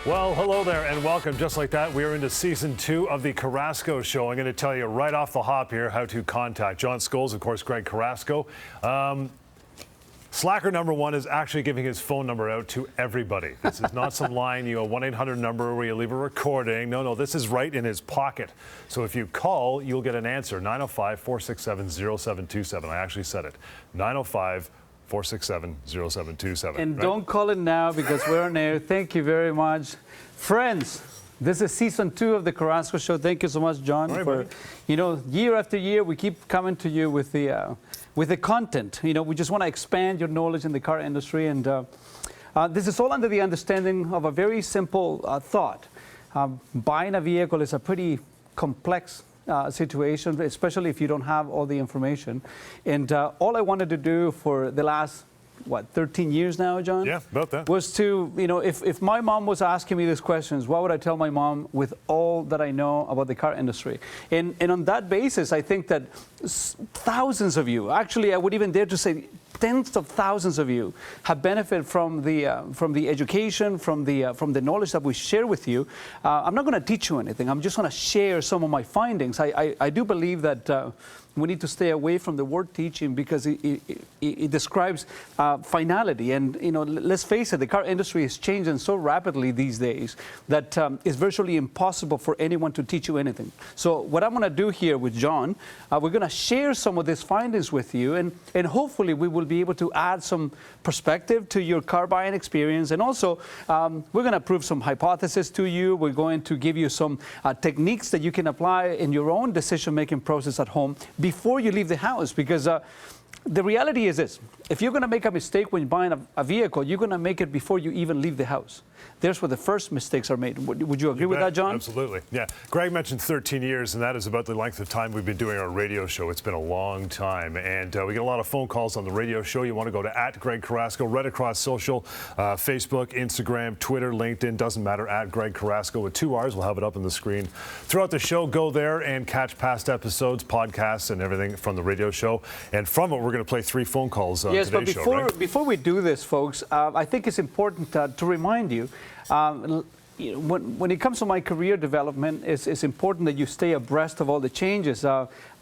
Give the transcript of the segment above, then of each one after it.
Well, hello there and welcome. Just like that, we are into season 2 of the Carrasco Show. I'm going to tell you right off the hop here how to contact John Scholes, of course, Greg Carrasco. Slacker number 1 is actually giving his phone number out to everybody. This is not some line, 1-800 number where you leave a recording. No, this is right in his pocket. So if you call, you'll get an answer. 905-467-0727. I actually said it. 905-467-0727. And right? Don't call it now because we're on air. Thank you very much. Friends, this is season 2 of the Carrasco Show. Thank you so much, John. Right, Year after year, we keep coming to you with the content. We just want to expand your knowledge in the car industry. And this is all under the understanding of a very simple thought. Buying a vehicle is a pretty complex situation, especially if you don't have all the information. And all I wanted to do for the last, 13 years now, John? Yeah, about that. Was to, if my mom was asking me these questions, what would I tell my mom with all that I know about the car industry? And on that basis, I think that thousands of you, actually, I would even dare to say tens of thousands of you have benefited from the education, from the knowledge that we share with you. I'm not going to teach you anything. I'm just going to share some of my findings. I do believe that we need to stay away from the word teaching because it describes finality. And let's face it, the car industry is changing so rapidly these days that it's virtually impossible for anyone to teach you anything. So what I'm going to do here with John, we're going to share some of these findings with you, and hopefully we will be able to add some perspective to your car buying experience. And also, we're going to prove some hypotheses to you. We're going to give you some techniques that you can apply in your own decision-making process at home before you leave the house, because the reality is this: if you're going to make a mistake when buying a vehicle, you're going to make it before you even leave the house. There's where the first mistakes are made. Would you agree with that, John? Absolutely. Yeah. Greg mentioned 13 years, and that is about the length of time we've been doing our radio show. It's been a long time, and we get a lot of phone calls on the radio show. You want to go to @Greg Carrasco, right across social, Facebook, Instagram, Twitter, LinkedIn, doesn't matter, @Greg Carrasco with 2 R's. We'll have it up on the screen throughout the show. Go there and catch past episodes, podcasts, and everything from the radio show. And from it, we're going to play 3 phone calls on today's show, right? Before we do this, folks, I think it's important to remind you, when it comes to my career development, it's important that you stay abreast of all the changes.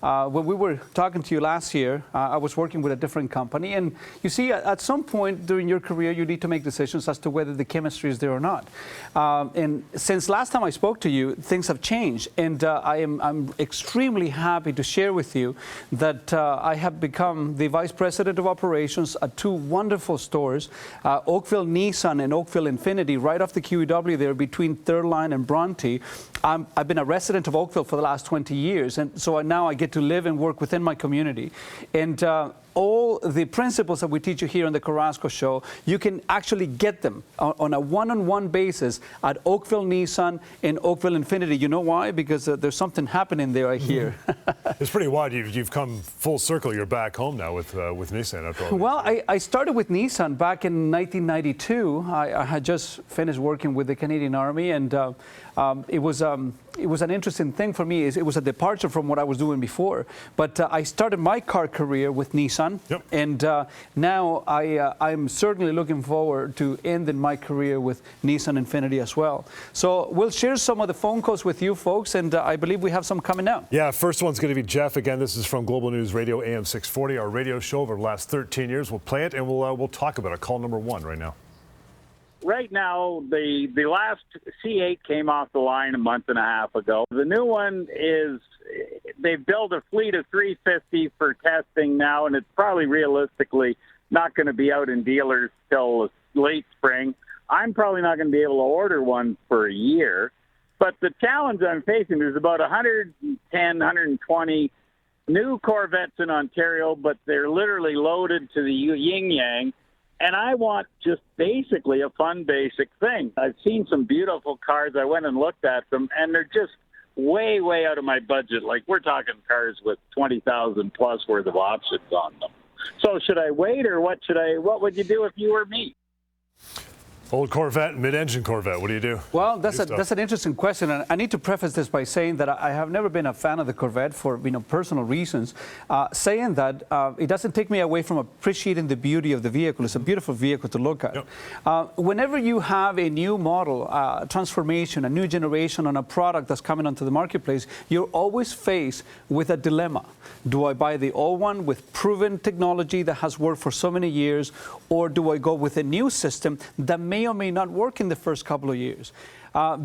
When we were talking to you last year, I was working with a different company. And you see, at some point during your career, you need to make decisions as to whether the chemistry is there or not. And since last time I spoke to you, things have changed. And I'm extremely happy to share with you that I have become the Vice President of Operations at 2 wonderful stores, Oakville Nissan and Oakville Infinity, right off the QEW there between Third Line and Bronte. I've been a resident of Oakville for the last 20 years. And so now I get to live and work within my community. And all the principles that we teach you here on the Carrasco Show, you can actually get them on a one-on-one basis at Oakville Nissan and Oakville Infinity. You know why? Because there's something happening there, I hear. It's pretty wild. You've come full circle. You're back home now with Nissan. After all. Well, I started with Nissan back in 1992. I had just finished working with the Canadian Army, and it was an interesting thing for me. It was a departure from what I was doing before. But I started my car career with Nissan. Yep. And now I'm certainly looking forward to ending my career with Nissan Infinity as well. So we'll share some of the phone calls with you folks, and I believe we have some coming out. Yeah, first one's going to be Jeff. Again, this is from Global News Radio AM 640, our radio show over the last 13 years. We'll play it and we'll talk about it. Call number 1 right now. Right now, the last C8 came off the line a month and a half ago. The new one is, they've built a fleet of 350 for testing now, and it's probably realistically not going to be out in dealers till late spring. I'm probably not going to be able to order one for a year. But the challenge I'm facing, there's about 110, 120 new Corvettes in Ontario, but they're literally loaded to the yin-yang. And I want just basically a fun, basic thing. I've seen some beautiful cars. I went and looked at them, and they're just way, way out of my budget. Like, we're talking cars with $20,000 plus worth of options on them. So should I wait, or what would you do if you were me? Old Corvette, mid-engine Corvette, what do you do? Well, that's an interesting question, and I need to preface this by saying that I have never been a fan of the Corvette for personal reasons. Saying that, it doesn't take me away from appreciating the beauty of the vehicle. It's a beautiful vehicle to look at. Yep. Whenever you have a new model, transformation, a new generation on a product that's coming onto the marketplace, you're always faced with a dilemma. Do I buy the old one with proven technology that has worked for so many years, or do I go with a new system that may or may not work in the first couple of years?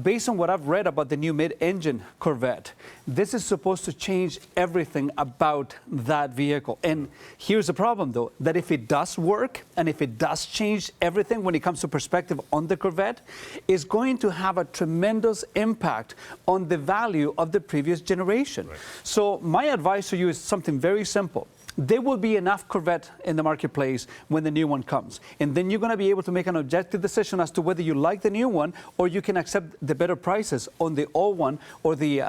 Based on what I've read about the new mid-engine Corvette, this is supposed to change everything about that vehicle. And here's the problem, though, that if it does work and if it does change everything when it comes to perspective on the Corvette, it's going to have a tremendous impact on the value of the previous generation. Right. So my advice to you is something very simple. There will be enough Corvette in the marketplace when the new one comes. And then you're going to be able to make an objective decision as to whether you like the new one or you can accept the better prices on the old one or the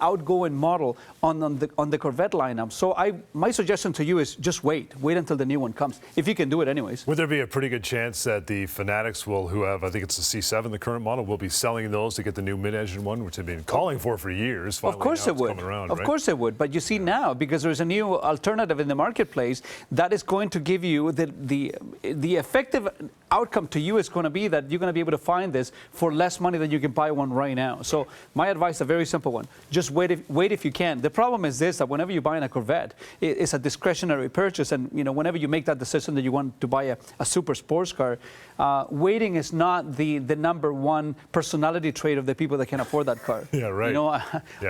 outgoing model on the Corvette lineup. So my suggestion to you is just wait until the new one comes, if you can do it anyways. Would there be a pretty good chance that the fanatics who have, I think it's the C7, the current model, will be selling those to get the new mid-engine one, which they've been calling for years? Finally, of course it would. Of course it would. But you see now, because there's a new alternative in the marketplace, that is going to give you the effective outcome to you is going to be that you're going to be able to find this for less money than you can buy one right now. So my advice is a very simple one. Just wait if you can. The problem is this, that whenever you buy a Corvette, it's a discretionary purchase, and whenever you make that decision that you want to buy a super sports car, waiting is not the number one personality trait of the people that can afford that car. Yeah, right.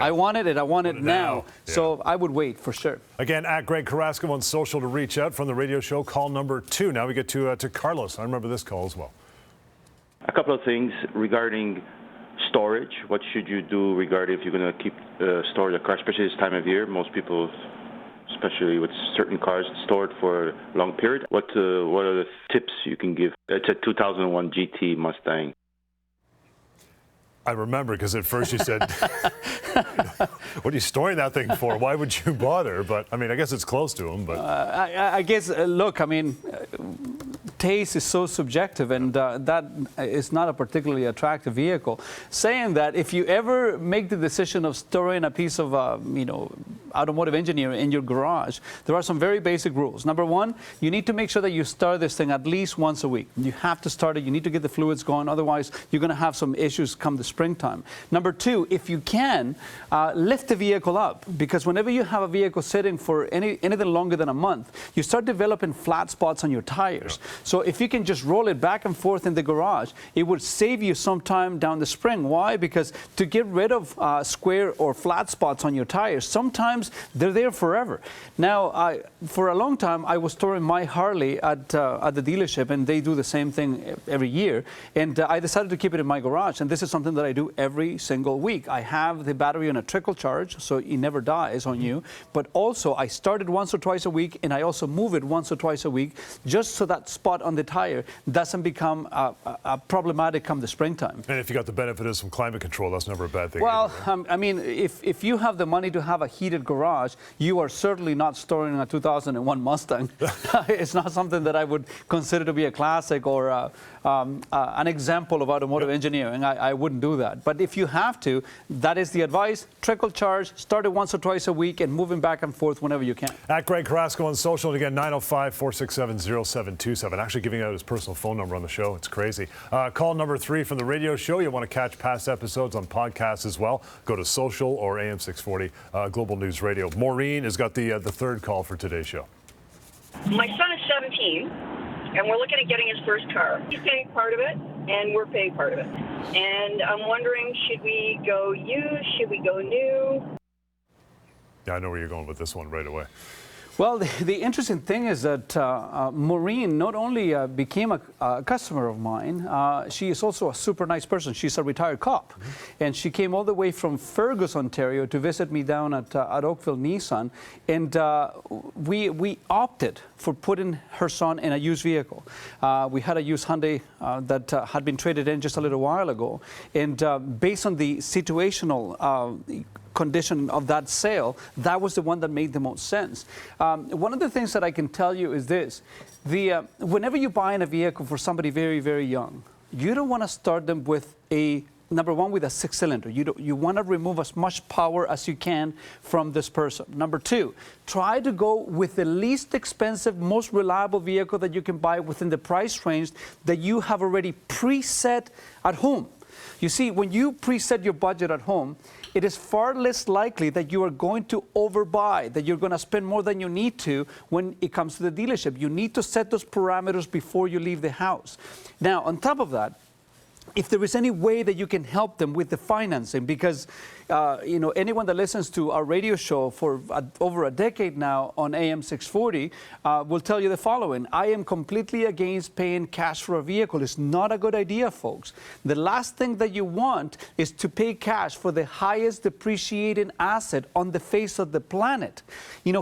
I want it and I want it now. Yeah. So I would wait for sure. Again, at Greg Carrasco on social to reach out from the radio show. Call number 2. Now we get to Carlos. I remember this call as well. A couple of things regarding storage. What should you do regarding if you're going to keep store the car, especially this time of year? Most people, especially with certain cars, stored for a long period. What are the tips you can give? It's a 2001 GT Mustang. I remember, because at first you said, what are you storing that thing for? Why would you bother? But, I mean, I guess it's close to them. But I guess, look, I mean, taste is so subjective, and that is not a particularly attractive vehicle. Saying that, if you ever make the decision of storing a piece of, automotive engineering in your garage, there are some very basic rules. Number one, you need to make sure that you start this thing at least once a week. You have to start it. You need to get the fluids going. Otherwise, you're going to have some issues come the springtime. Number two, if you can, lift the vehicle up, because whenever you have a vehicle sitting for anything longer than a month, you start developing flat spots on your tires. Yeah. So if you can just roll it back and forth in the garage, it would save you some time down the spring. Why? Because to get rid of square or flat spots on your tires, sometimes they're there forever. Now, for a long time, I was storing my Harley at the dealership, and they do the same thing every year. And I decided to keep it in my garage, and this is something that I do every single week. I have the battery on a trickle charge, so it never dies on you. But also, I start it once or twice a week, and I also move it once or twice a week, just so that spot on the tire doesn't become problematic come the springtime. And if you got the benefit of some climate control, that's never a bad thing. Well, either, right? I mean, if you have the money to have a heated garage, you are certainly not storing a 2001 Mustang. It's not something that I would consider to be a classic or an example of automotive engineering. I wouldn't do that. But if you have to, that is the advice. Trickle charge, start it once or twice a week, and moving back and forth whenever you can. At Greg Carrasco on social, and again, 905-467-0727. Actually giving out his personal phone number on the show. It's crazy. Call number 3 from the radio show. You want to catch past episodes on podcasts as well. Go to social or AM 640 Global News Radio. Maureen has got the third call for today's show. My son is 17, and we're looking at getting his first car. He's paying part of it, and we're paying part of it. And I'm wondering, should we go used? Should we go new? Yeah, I know where you're going with this one right away. Well, the interesting thing is that Maureen not only became a customer of mine, she is also a super nice person. She's a retired cop. Mm-hmm. And she came all the way from Fergus, Ontario to visit me down at Oakville Nissan. And we opted for putting her son in a used vehicle. We had a used Hyundai that had been traded in just a little while ago. And based on the situational condition of that sale, that was the one that made the most sense. One of the things that I can tell you is this. Whenever you buy in a vehicle for somebody very, very young, you don't want to start them with number one, with a 6-cylinder. You want to remove as much power as you can from this person. Number two, try to go with the least expensive, most reliable vehicle that you can buy within the price range that you have already preset at home. You see, when you preset your budget at home, it is far less likely that you are going to overbuy, that you're going to spend more than you need to when it comes to the dealership. You need to set those parameters before you leave the house. Now, on top of that, if there is any way that you can help them with the financing, because anyone that listens to our radio show for over a decade now on AM 640 will tell you the following: I am completely against paying cash for a vehicle. It's not a good idea, folks. The last thing that you want is to pay cash for the highest depreciating asset on the face of the planet.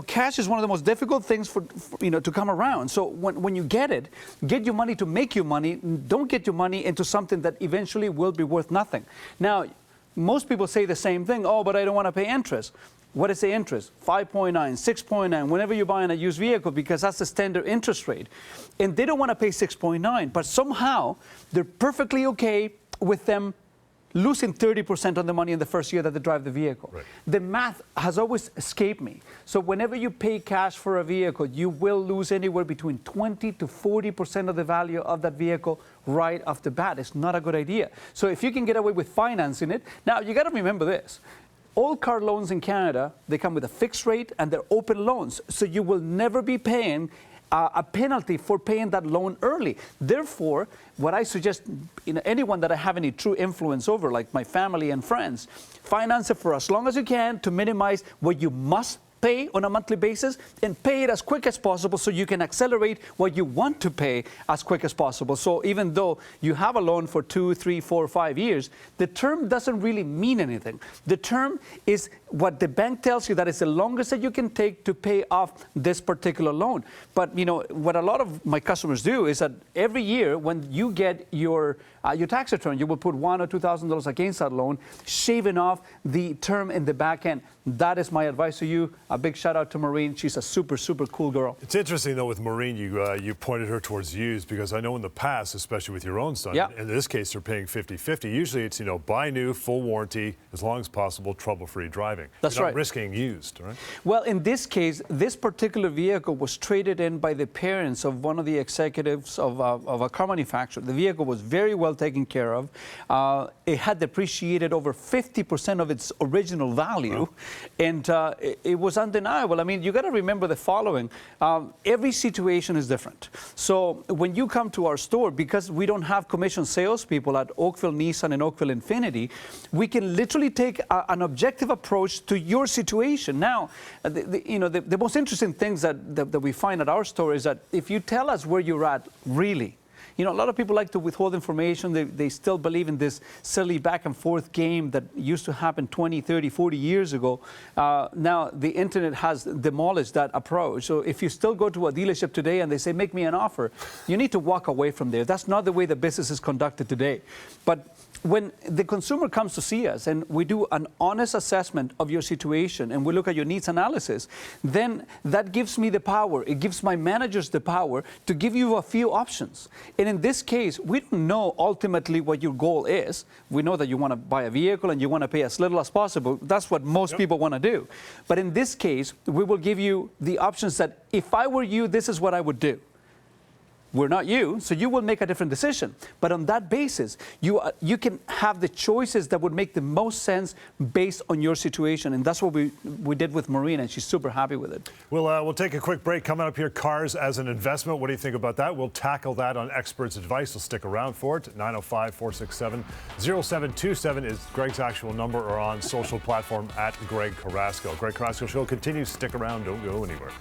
Cash is one of the most difficult things for to come around. So when you get it, get your money to make you money. Don't get your money into something that eventually will be worth nothing. Now, most people say the same thing. Oh, but I don't want to pay interest. What is the interest? 5.9, 6.9, whenever you're buying a used vehicle, because that's the standard interest rate. And they don't want to pay 6.9, but somehow they're perfectly okay with them losing 30% on the money in the first year that they drive the vehicle. Right. The math has always escaped me. So whenever you pay cash for a vehicle, you will lose anywhere between 20 to 40% of the value of that vehicle right off the bat. It's not a good idea. So if you can get away with financing it, now you got to remember this. All car loans in Canada, they come with a fixed rate and they're open loans. So you will never be paying a penalty for paying that loan early. Therefore, what I suggest, anyone that I have any true influence over, like my family and friends, finance it for as long as you can to minimize what you must pay on a monthly basis, and pay it as quick as possible so you can accelerate what you want to pay as quick as possible. So even though you have a loan for 2, 3, 4, 5 years, the term doesn't really mean anything. The term is what the bank tells you that it's the longest that you can take to pay off this particular loan. But what a lot of my customers do is that every year when you get your tax return, you will put $1,000 or $2,000 against that loan, shaving off the term in the back end. That is my advice to you. A big shout out to Maureen. She's a super, super cool girl. It's interesting, though, with Maureen, you pointed her towards used, because I know in the past, especially with your own son, yeah, in this case, they're paying 50-50. Usually it's, buy new, full warranty, as long as possible, trouble-free driving. That's You're not right. risking used, right? Well, in this case, this particular vehicle was traded in by the parents of one of the executives of a car manufacturer. The vehicle was very well taken care of. It had depreciated over 50% of its original value. Wow. And it was undeniable. I mean, you got to remember the following. Every situation is different. So when you come to our store, because we don't have commission salespeople at Oakville Nissan and Oakville Infinity, we can literally take an objective approach to your situation. Now, the most interesting things that we find at our store is that if you tell us where you're at, really, a lot of people like to withhold information. They still believe in this silly back and forth game that used to happen 20, 30, 40 years ago. Now, the internet has demolished that approach. So if you still go to a dealership today and they say, make me an offer, you need to walk away from there. That's not the way the business is conducted today. But when the consumer comes to see us and we do an honest assessment of your situation and we look at your needs analysis, then that gives me the power. It gives my managers the power to give you a few options. And in this case, we don't know ultimately what your goal is. We know that you want to buy a vehicle and you want to pay as little as possible. That's what most people want to do. But in this case, we will give you the options that if I were you, this is what I would do. We're not you, so you will make a different decision. But on that basis, you can have the choices that would make the most sense based on your situation. And that's what we did with Maureen, and she's super happy with it. We'll take a quick break. Coming up here, cars as an investment. What do you think about that? We'll tackle that on Experts Advice. So stick around for it. 905-467-0727 is Greg's actual number, or on social platform at Greg Carrasco. Greg Carrasco Show continues. Stick around. Don't go anywhere.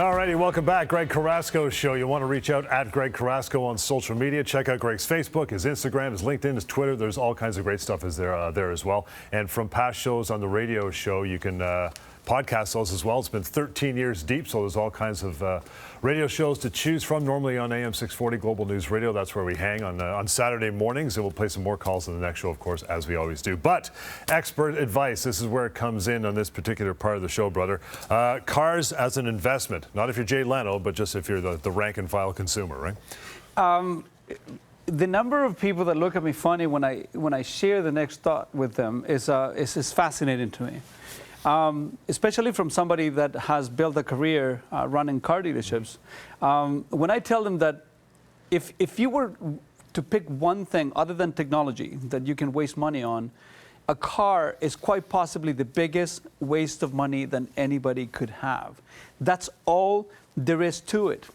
All righty, welcome back. Greg Carrasco Show. You want to reach out at Greg Carrasco on social media. Check out Greg's Facebook, his Instagram, his LinkedIn, his Twitter. There's all kinds of great stuff there as well. And from past shows on the radio show, you can podcast those as well. It's been 13 years deep, so there's all kinds of radio shows to choose from. Normally on AM 640 Global News Radio, that's where we hang on Saturday mornings, and we'll play some more calls in the next show, of course, as we always do. But expert advice, this is where it comes in on this particular part of the show, brother. Cars as an investment, not if you're Jay Leno, but just if you're the rank and file consumer, right? The number of people that look at me funny when I share the next thought with them is fascinating to me. Especially from somebody that has built a career running car dealerships. When I tell them that if you were to pick one thing other than technology that you can waste money on, a car is quite possibly the biggest waste of money than anybody could have. That's all there is to it.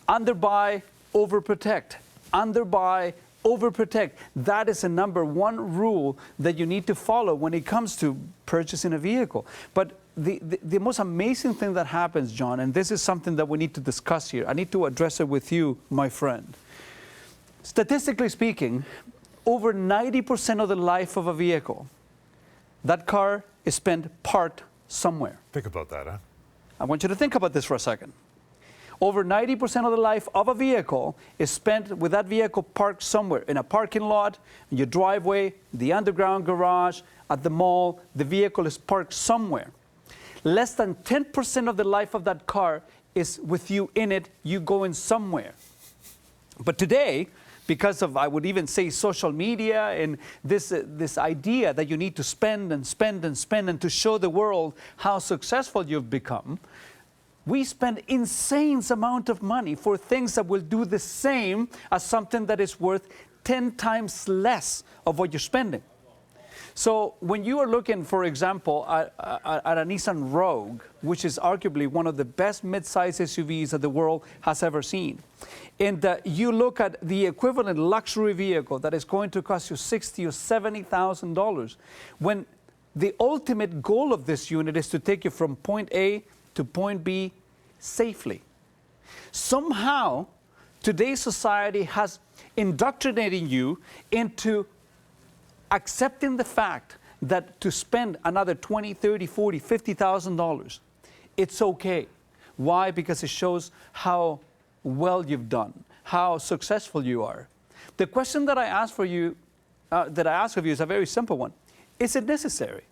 Underbuy, overprotect. Underbuy, overprotect. That is a number one rule that you need to follow when it comes to purchasing a vehicle. But the most amazing thing that happens, John, and this is something that we need to discuss here. I need to address it with you, my friend. Statistically speaking, over 90% of the life of a vehicle, that car is spent parked somewhere. Think about that, huh? I want you to think about this for a second. Over 90% of the life of a vehicle is spent with that vehicle parked somewhere, in a parking lot, in your driveway, the underground garage, at the mall. The vehicle is parked somewhere. Less than 10% of the life of that car is with you in it, you going somewhere. But today, because of, I would even say, social media and this idea that you need to spend and spend and spend and to show the world how successful you've become, we spend insane amount of money for things that will do the same as something that is worth 10 times less of what you're spending. So when you are looking, for example, at a Nissan Rogue, which is arguably one of the best mid-size SUVs that the world has ever seen, and you look at the equivalent luxury vehicle that is going to cost you $60,000 or $70,000, when the ultimate goal of this unit is to take you from point A to point B safely. Somehow, today's society has indoctrinated you into accepting the fact that to spend another $20,000, $30,000, $40,000, $50,000, it's okay. Why? Because it shows how well you've done, how successful you are. The question that I ask of you is a very simple one. Is it necessary?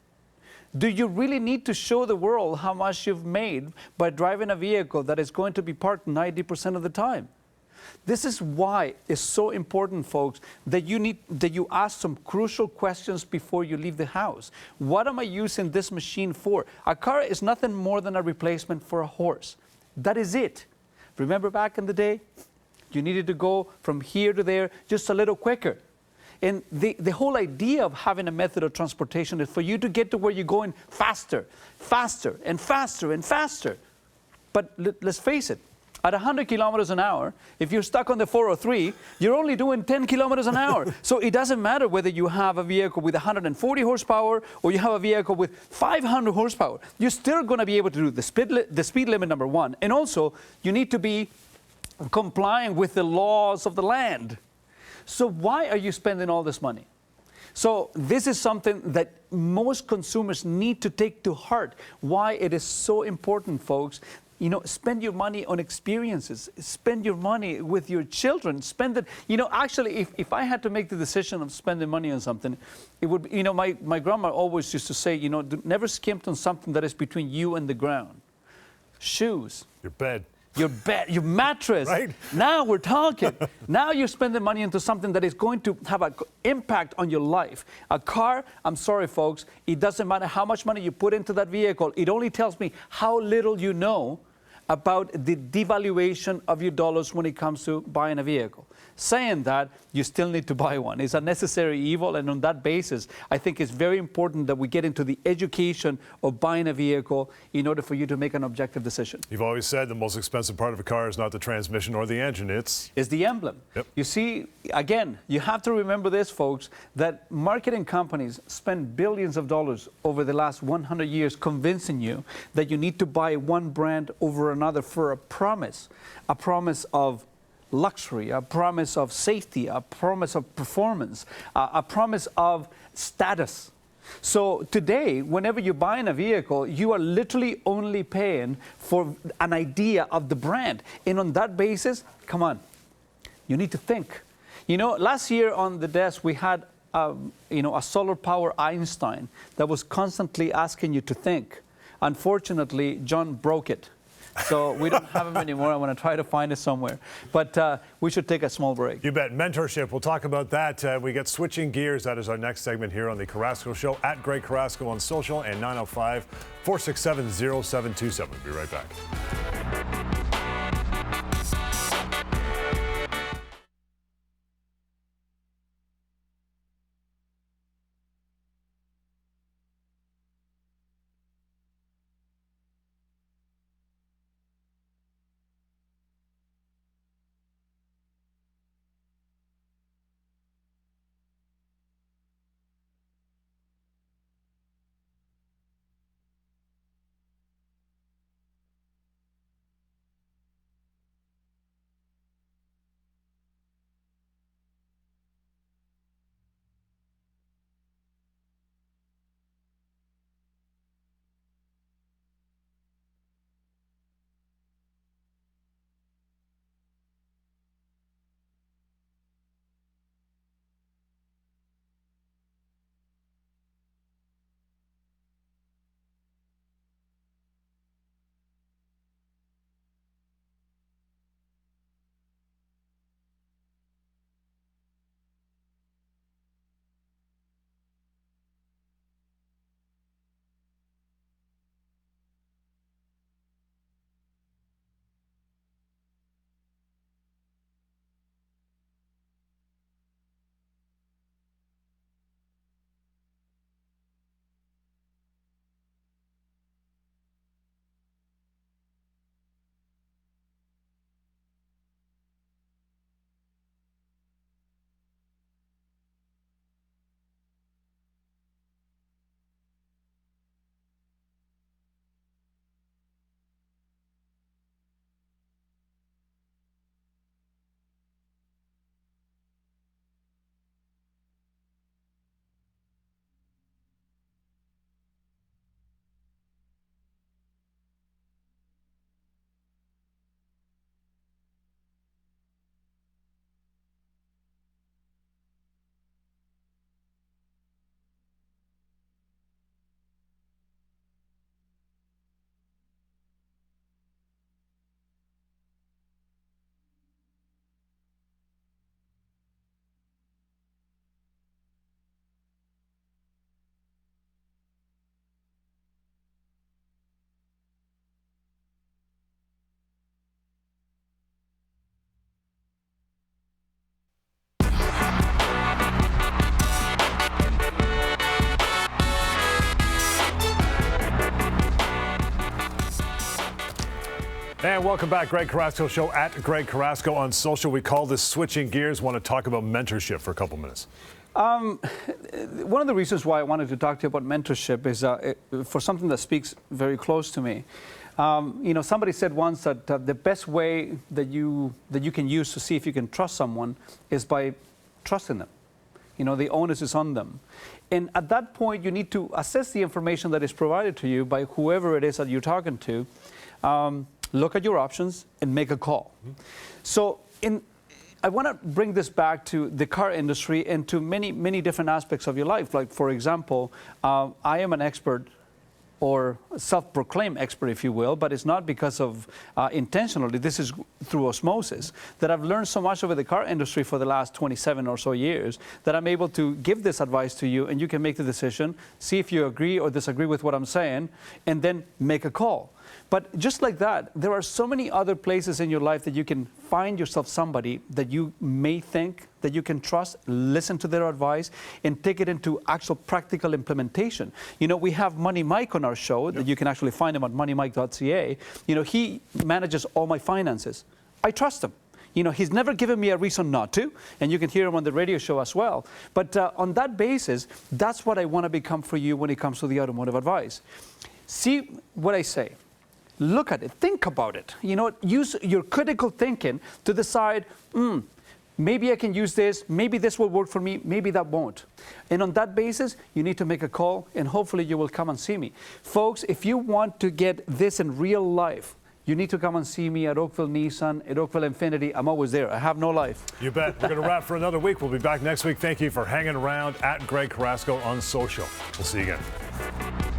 Do you really need to show the world how much you've made by driving a vehicle that is going to be parked 90% of the time? This is why it's so important, folks, that you ask some crucial questions before you leave the house. What am I using this machine for? A car is nothing more than a replacement for a horse. That is it. Remember back in the day? You needed to go from here to there just a little quicker. And the whole idea of having a method of transportation is for you to get to where you're going faster, faster, and faster, and faster. But let's face it, at 100 kilometers an hour, if you're stuck on the 403, you're only doing 10 kilometers an hour. So it doesn't matter whether you have a vehicle with 140 horsepower or you have a vehicle with 500 horsepower. You're still going to be able to do the speed limit, number one. And also, you need to be complying with the laws of the land. So why are you spending all this money? So this is something that most consumers need to take to heart. Why it is so important, folks. You know, spend your money on experiences. Spend your money with your children. Spend it. You know, actually, if I had to make the decision of spending money on something, it would be, you know, my grandma always used to say, you know, never skimp on something that is between you and the ground. Shoes. Your bed. Your bed, your mattress. Right. Now we're talking. Now you're spending money into something that is going to have an impact on your life. A car, I'm sorry, folks, it doesn't matter how much money you put into that vehicle. It only tells me how little you know about the devaluation of your dollars when it comes to buying a vehicle. Saying that, you still need to buy one. It's a necessary evil, and on that basis, I think it's very important that we get into the education of buying a vehicle in order for you to make an objective decision. You've always said the most expensive part of a car is not the transmission or the engine, it's the emblem. Yep. You see, again, you have to remember this, folks, that marketing companies spend billions of dollars over the last 100 years convincing you that you need to buy one brand over another for a promise of luxury, a promise of safety, a promise of performance, a promise of status. So today, whenever you're buying a vehicle, you are literally only paying for an idea of the brand. And on that basis, come on, you need to think. You know, last year on the desk, we had a solar power Einstein that was constantly asking you to think. Unfortunately, John broke it. So we don't have them anymore. I'm going to try to find it somewhere. But we should take a small break. You bet. Mentorship. We'll talk about that. We get switching gears. That is our next segment here on the Carrasco Show. At Greg Carrasco on social and 905-467-0727. We'll be right back. And welcome back. Greg Carrasco Show at Greg Carrasco on social. We call this switching gears. Want to talk about mentorship for a couple minutes. One of the reasons why I wanted to talk to you about mentorship is for something that speaks very close to me. Somebody said once that the best way that you can use to see if you can trust someone is by trusting them. The onus is on them. And at that point, you need to assess the information that is provided to you by whoever it is that you're talking to. Look at your options and make a call. So I want to bring this back to the car industry and to many, many different aspects of your life. Like, for example, I am an expert, or self-proclaimed expert, if you will, but it's not because of intentionally. This is through osmosis, that I've learned so much over the car industry for the last 27 or so years that I'm able to give this advice to you, and you can make the decision, see if you agree or disagree with what I'm saying, and then make a call. But just like that, there are so many other places in your life that you can find yourself somebody that you may think that you can trust, listen to their advice, and take it into actual practical implementation. You know, we have Money Mike on our show that you can actually find him at moneymike.ca. You know, he manages all my finances. I trust him. You know, he's never given me a reason not to, and you can hear him on the radio show as well. But on that basis, that's what I want to become for you when it comes to the automotive advice. See what I say. Look at it. Think about it. You know, use your critical thinking to decide, maybe I can use this, maybe this will work for me, maybe that won't. And on that basis, you need to make a call, and hopefully you will come and see me. Folks, if you want to get this in real life, you need to come and see me at Oakville Nissan, at Oakville Infiniti. I'm always there. I have no life. You bet. We're going to wrap for another week. We'll be back next week. Thank you for hanging around at Greg Carrasco on social. We'll see you again.